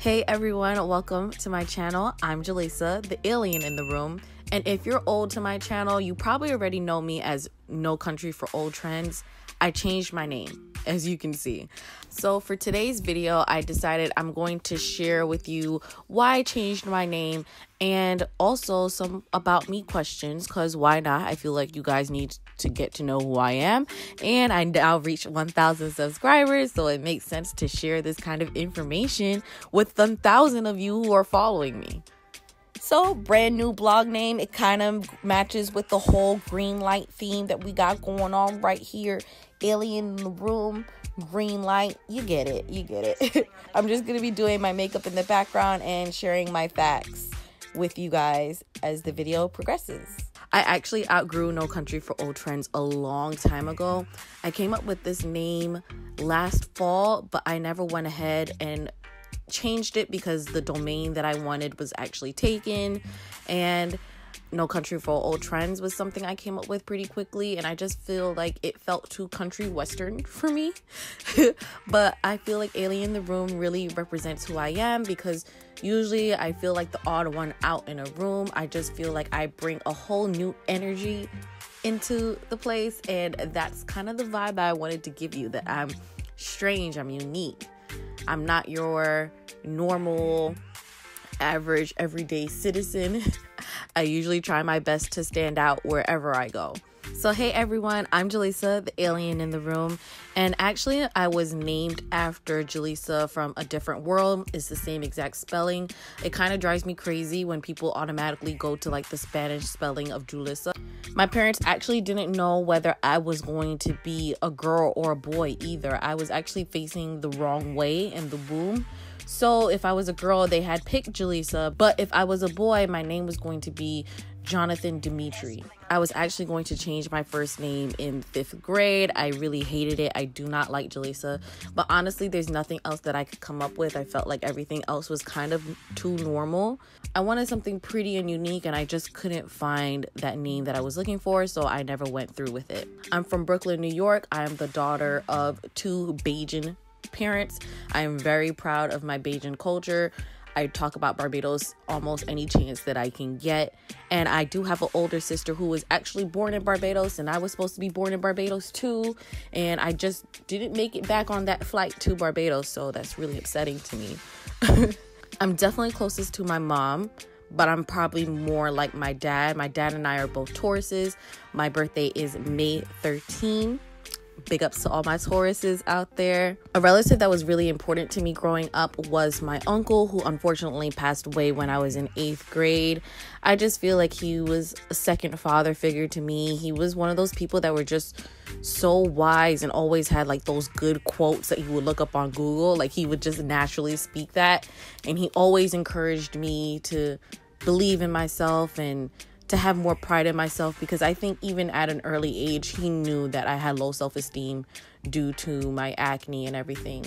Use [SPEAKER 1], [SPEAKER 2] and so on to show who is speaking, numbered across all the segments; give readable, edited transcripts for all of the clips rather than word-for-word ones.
[SPEAKER 1] Hey everyone, welcome to my channel. I'm Jaleesa, the alien in the room. And if you're old to my channel, you probably already know me as No Country for Old Trends. I changed my name, as you can see. So for today's video, I decided I'm going to share with you why I changed my name and also some about me questions, because why not? I feel like you guys need to get to know who I am, and I now reached 1,000 subscribers, so it makes sense to share this kind of information with 1,000 of you who are following me. So, brand new blog name. It kind of matches with the whole green light theme that we got going on right here. Alien in the room, green light. You get it. I'm just going to be doing my makeup in the background and sharing my facts with you guys as the video progresses. I actually outgrew No Country for Old Trends a long time ago. I came up with this name last fall, but I never went ahead and changed it because the domain that I wanted was actually taken, and No Country for Old Trends was something I came up with pretty quickly, and I just feel like it felt too country western for me. But I feel like Alien in the Room really represents who I am, because usually I feel like the odd one out in a room. I just feel like I bring a whole new energy into the place, and that's kind of the vibe that I wanted to give you, that I'm strange, I'm unique. I'm not your normal, average, everyday citizen. I usually try my best to stand out wherever I go. So hey everyone, I'm Jaleesa, the alien in the room. And actually I was named after Jaleesa from a different world. It's the same exact spelling. It kind of drives me crazy when people automatically go to like the Spanish spelling of Julissa. My parents actually didn't know whether I was going to be a girl or a boy either. I was actually facing the wrong way in the womb. So if I was a girl, they had picked Jaleesa, but if I was a boy, my name was going to be Jonathan Dimitri. I was actually going to change my first name in 5th grade. I really hated it. I do not like Jaleesa, but honestly, there's nothing else that I could come up with. I felt like everything else was kind of too normal. I wanted something pretty and unique, and I just couldn't find that name that I was looking for, so I never went through with it. I'm from Brooklyn, New York. I'm the daughter of 2 Bajan parents. I am very proud of my Bajan culture. I talk about Barbados almost any chance that I can get. And I do have an older sister who was actually born in Barbados, and I was supposed to be born in Barbados too. And I just didn't make it back on that flight to Barbados, so that's really upsetting to me. I'm definitely closest to my mom, but I'm probably more like my dad. My dad and I are both Tauruses. My birthday is May 13. Big ups to all my Tauruses out there. A relative that was really important to me growing up was my uncle, who unfortunately passed away when I was in 8th grade. I just feel like he was a second father figure to me. He was one of those people that were just so wise and always had like those good quotes that he would look up on Google. Like he would just naturally speak that. And he always encouraged me to believe in myself and to have more pride in myself, because I think even at an early age, he knew that I had low self-esteem due to my acne and everything.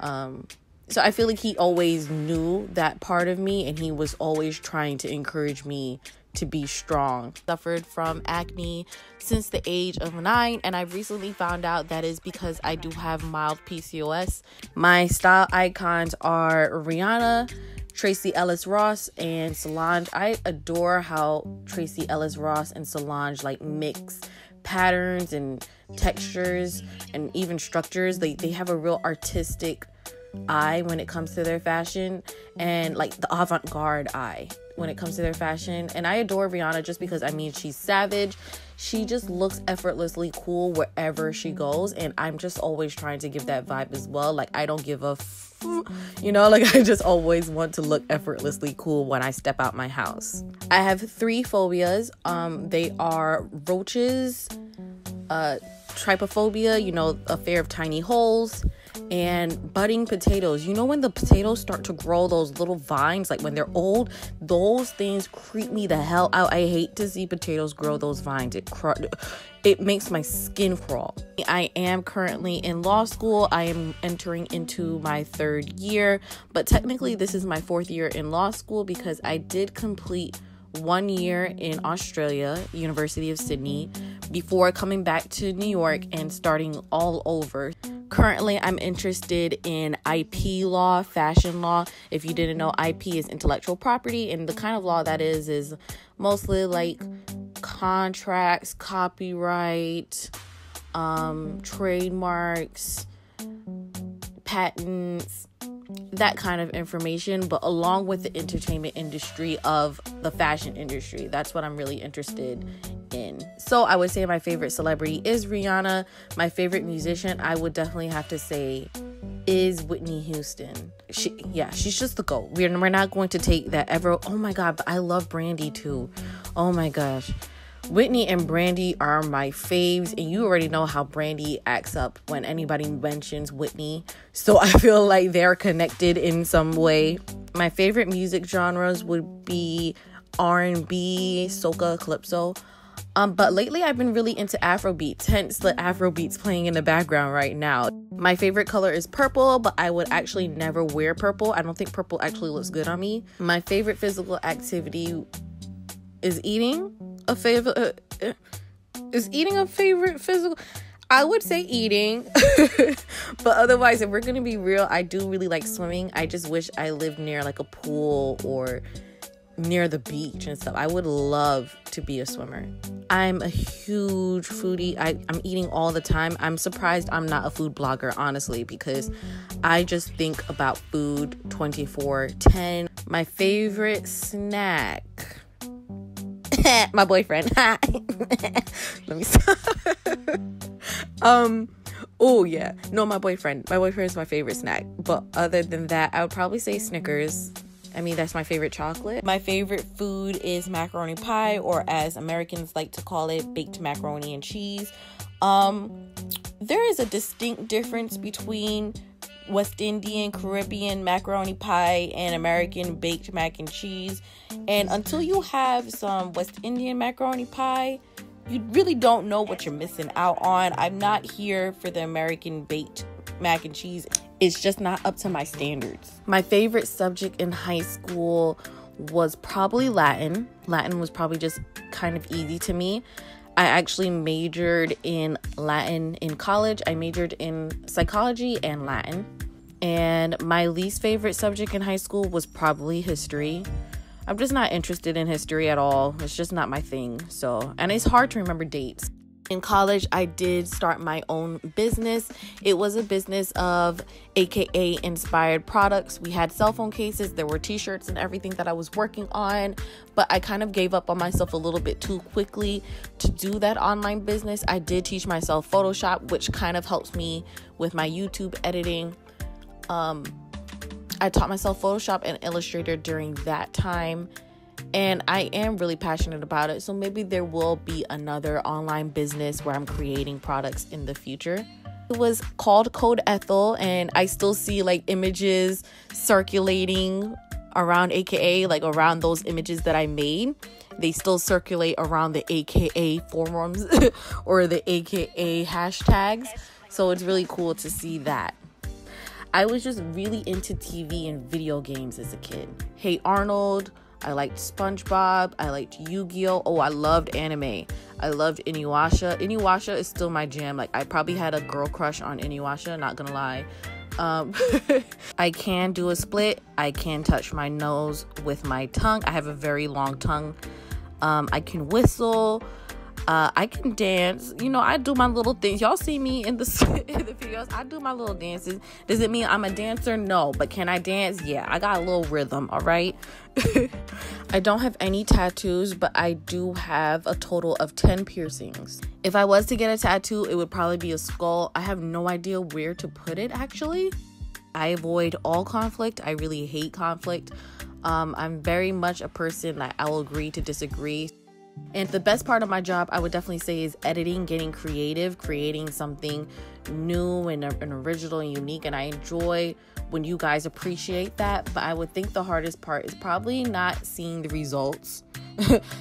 [SPEAKER 1] So I feel like he always knew that part of me, and he was always trying to encourage me to be strong. Suffered from acne since the age of 9, and I recently found out that is because I do have mild PCOS. My style icons are Rihanna, Tracy Ellis Ross, and Solange. I adore how Tracy Ellis Ross and Solange like mix patterns and textures and even structures. They have a real artistic eye when it comes to their fashion, and like the avant-garde eye when it comes to their fashion. And I adore Rihanna just because, I mean, she's savage. She just looks effortlessly cool wherever she goes, and I'm just always trying to give that vibe as well. Like I don't give a like I just always want to look effortlessly cool when I step out my house. I have 3 phobias. They are roaches, trypophobia, a fear of tiny holes, and budding potatoes. You know when the potatoes start to grow those little vines, like when they're old, those things creep me the hell out. I hate to see potatoes grow those vines. It makes my skin crawl. I am currently in law school. I am entering into my 3rd year, but technically this is my 4th year in law school, because I did complete 1 year in Australia, University of Sydney, before coming back to New York and starting all over. Currently, I'm interested in IP law, fashion law. If you didn't know, IP is intellectual property, and the kind of law that is mostly like contracts, copyright, trademarks, patents, that kind of information, but along with the entertainment industry of the fashion industry. That's what I'm really interested in. So I would say my favorite celebrity is Rihanna. My favorite musician, I would definitely have to say, is Whitney Houston. She's just the GOAT. We're not going to take that ever. Oh my God, but I love Brandy too. Oh my gosh. Whitney and Brandy are my faves, and you already know how Brandy acts up when anybody mentions Whitney. So I feel like they're connected in some way. My favorite music genres would be R&B, soca, calypso. But lately I've been really into Afrobeats, hence the Afrobeats playing in the background right now. My favorite color is purple, but I would actually never wear purple. I don't think purple actually looks good on me. My favorite physical activity is eating. Is eating a favorite physical? I would say eating. But otherwise, if we're gonna be real, I do really like swimming. I just wish I lived near like a pool or near the beach and stuff. I would love to be a swimmer. I'm a huge foodie. I'm eating all the time. I'm surprised I'm not a food blogger, honestly, because I just think about food 24/10. My favorite snack, my boyfriend. Let me stop. Oh yeah, no, my boyfriend is my favorite snack. But other than that, I would probably say Snickers. I mean, that's my favorite chocolate. My favorite food is macaroni pie, or as Americans like to call it, baked macaroni and cheese. There is a distinct difference between West Indian, Caribbean macaroni pie and American baked mac and cheese. And until you have some West Indian macaroni pie, you really don't know what you're missing out on. I'm not here for the American baked mac and cheese. It's just not up to my standards. My favorite subject in high school was probably Latin. Latin was probably just kind of easy to me. I actually majored in Latin in college. I majored in psychology and Latin. And my least favorite subject in high school was probably history. I'm just not interested in history at all. It's just not my thing. And it's hard to remember dates. In college, I did start my own business. It was a business of AKA inspired products. We had cell phone cases, there were t-shirts and everything that I was working on, but I kind of gave up on myself a little bit too quickly to do that online business. I did teach myself Photoshop, which kind of helps me with my YouTube editing. I taught myself Photoshop and Illustrator during that time, and I am really passionate about it. So maybe there will be another online business where I'm creating products in the future. It was called Code Ethel, and I still see like images circulating around AKA, like around those images that I made. They still circulate around the AKA forums or the AKA hashtags. So it's really cool to see that. I was just really into TV and video games as a kid. Hey Arnold, I liked SpongeBob, I liked Yu-Gi-Oh! Oh, I loved anime. I loved Inuyasha. Inuyasha is still my jam. Like, I probably had a girl crush on Inuyasha, not gonna lie. I can do a split. I can touch my nose with my tongue. I have a very long tongue. I can whistle. I can dance. You know, I do my little things. Y'all see me in the videos. I do my little dances. Does it mean I'm a dancer? No. But can I dance? Yeah, I got a little rhythm, all right? I don't have any tattoos, but I do have a total of 10 piercings. If I was to get a tattoo, it would probably be a skull. I have no idea where to put it, actually. I avoid all conflict. I really hate conflict. I'm very much a person that I will agree to disagree. And the best part of my job, I would definitely say, is editing, getting creative, creating something new and original and unique. And I enjoy when you guys appreciate that. But I would think the hardest part is probably not seeing the results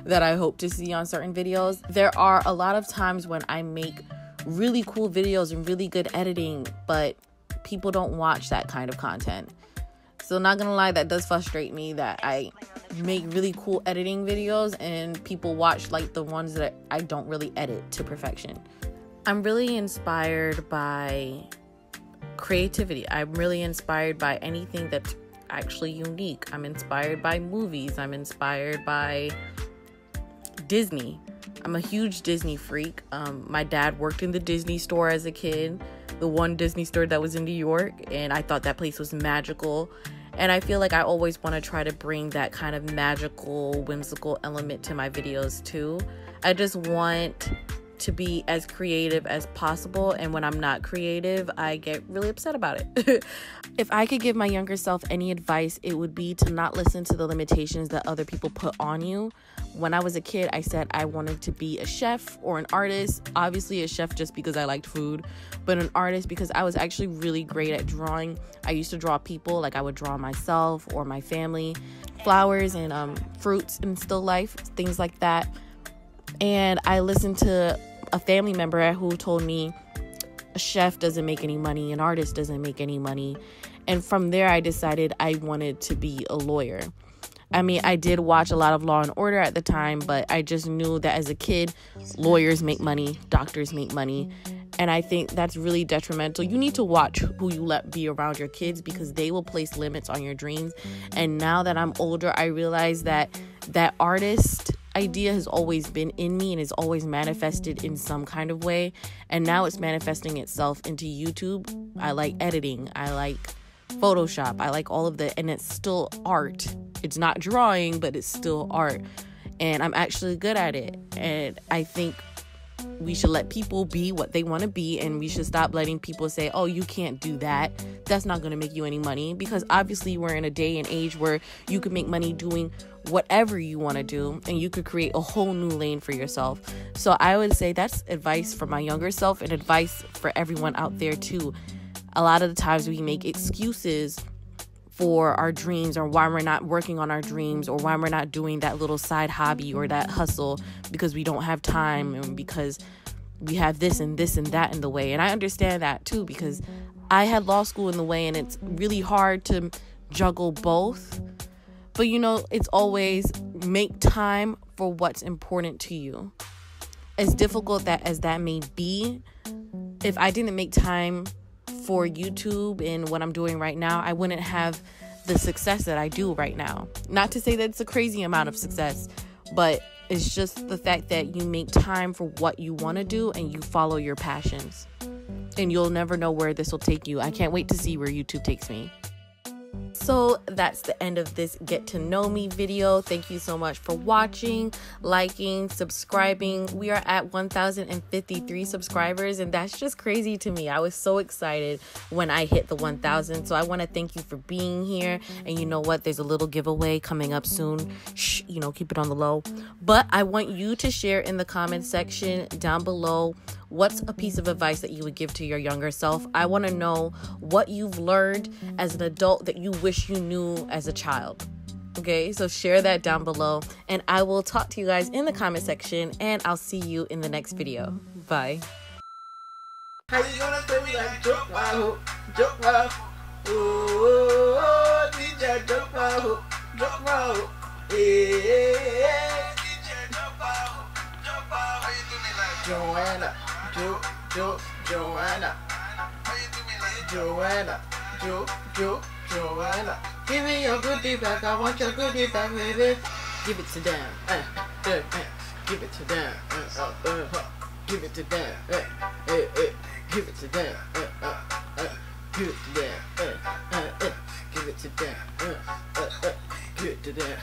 [SPEAKER 1] that I hope to see on certain videos. There are a lot of times when I make really cool videos and really good editing, but people don't watch that kind of content. So not gonna lie, that does frustrate me that I make really cool editing videos and people watch like the ones that I don't really edit to perfection. I'm really inspired by creativity. I'm really inspired by anything that's actually unique. I'm inspired by movies. I'm inspired by Disney. I'm a huge Disney freak. My dad worked in the Disney store as a kid, the one Disney store that was in New York, and I thought that place was magical. And I feel like I always want to try to bring that kind of magical, whimsical element to my videos too. I just want to be as creative as possible, and when I'm not creative, I get really upset about it. If I could give my younger self any advice, it would be to not listen to the limitations that other people put on you. When I was a kid, I said I wanted to be a chef or an artist. Obviously a chef just because I liked food, but an artist because I was actually really great at drawing. I used to draw people, like I would draw myself or my family, flowers and fruits and still life, things like that. And I listened to a family member who told me a chef doesn't make any money, an artist doesn't make any money. And from there, I decided I wanted to be a lawyer. I mean, I did watch a lot of Law and Order at the time, but I just knew that as a kid, lawyers make money, doctors make money. And I think that's really detrimental. You need to watch who you let be around your kids because they will place limits on your dreams. And now that I'm older, I realize that that artist idea has always been in me and is always manifested in some kind of way. And now it's manifesting itself into YouTube. I like editing. I like Photoshop. I like all of that. And it's still art. It's not drawing, but it's still art. And I'm actually good at it. And I think we should let people be what they want to be, and we should stop letting people say, oh, you can't do that. That's not going to make you any money, because obviously we're in a day and age where you can make money doing whatever you want to do, and you could create a whole new lane for yourself. So I would say that's advice for my younger self and advice for everyone out there too. A lot of the times we make excuses for our dreams, or why we're not working on our dreams, or why we're not doing that little side hobby or that hustle because we don't have time, and because we have this and that in the way. And I understand that too, because I had law school in the way, and it's really hard to juggle both. But you know, it's always make time for what's important to you. As difficult as that may be, if I didn't make time for YouTube and what I'm doing right now, I wouldn't have the success that I do right now. Not to say that it's a crazy amount of success, but it's just the fact that you make time for what you want to do and you follow your passions. And you'll never know where this will take you. I can't wait to see where YouTube takes me. So that's the end of this get to know me video. Thank you so much for watching, liking, subscribing. We are at 1,053 subscribers, and that's just crazy to me. I was so excited when I hit the 1,000. So I want to thank you for being here. And you know what? There's a little giveaway coming up soon. Shh, keep it on the low. But I want you to share in the comment section down below, what's a piece of advice that you would give to your younger self? I want to know what you've learned as an adult that you wish you knew as a child. Okay, so share that down below, and I will talk to you guys in the comment section, and I'll see you in the next video. Bye.
[SPEAKER 2] How you gonna do like jump wow, jump wow? Oh, DJ jump wow, jump wow. Yeah, DJ jump wow, jump wow. How you do me like Joanna? Joanna. How you do me like Joanna? Joanna. Give me your goodie back. I want your goodie back, baby. Give it to them. Give it to them. Give it to them. Give it to them. Give it to them. Give it to them. Give it to them.